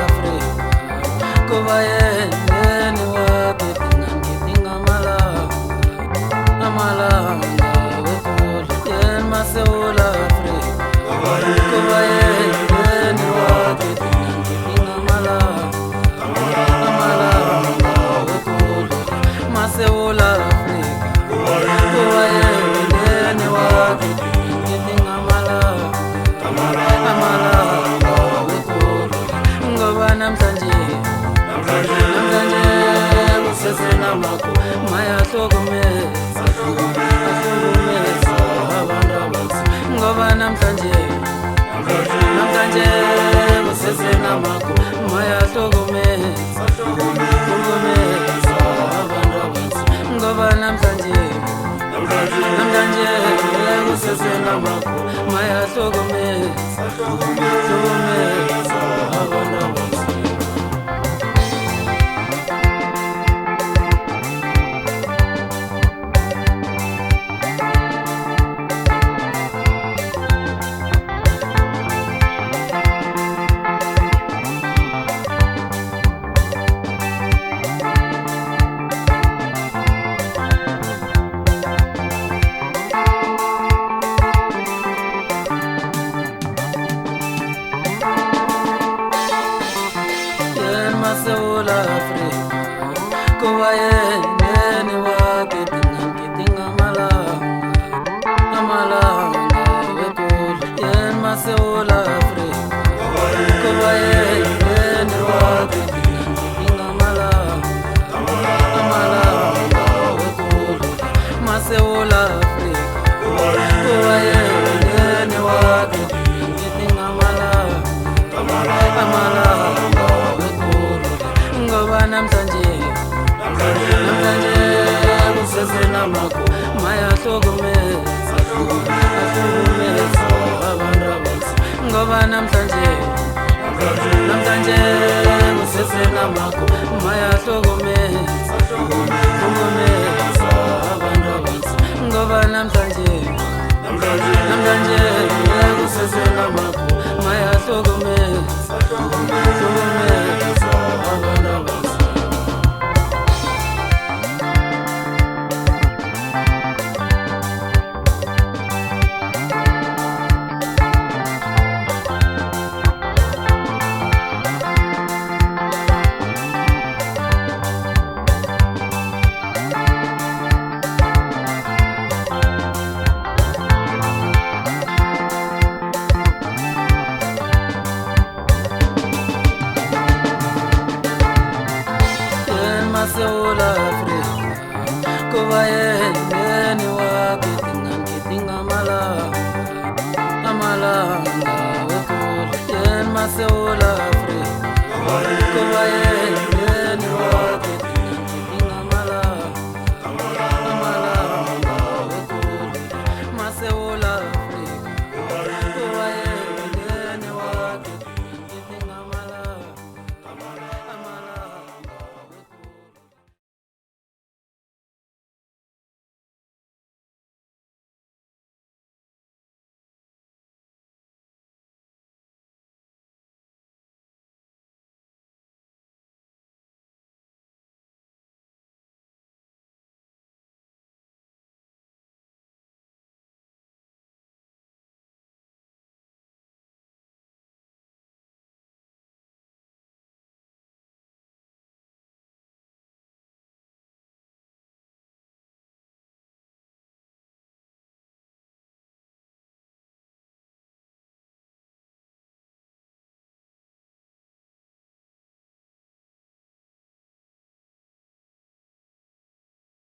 Afrika kuba yendeni wakidinga ngidinga amalanga wekulu yen maSewula Afrika kuba yendeni wakidinga ngidinga amalanga wekulu maSewula Afrika kuba yendeni wakidinga ngidinga amalanga wekulu ngoba namhlanje kusesenamako mayahlukumeza abantu abathi ngoba namhlanje kusesenamako mayahlukumeza abantu abathi ngoba namhlanje kusesenamako mayahlukumeza abantu abathi. maSewula Afrika kuba yendeni wakidinga ngidinga amalanga wekulu yen maSewula Afrika kuba yendeni wakidinga ngidinga amalanga wekulu maSewula Afrika kuba yendeni wakidinga ngidinga amalanga ngoba namhlanje kusesenamako mayahlukumeza abantu abathi ngoba namhlanje kusesenamako mayahlukumeza abantu abathi ngoba namhlanje kusesenamako mayahlukumeza abantu abathi. maSewula Afrika kuba yendeni wakidinga ngidinga amalanga wekulu yen maSewula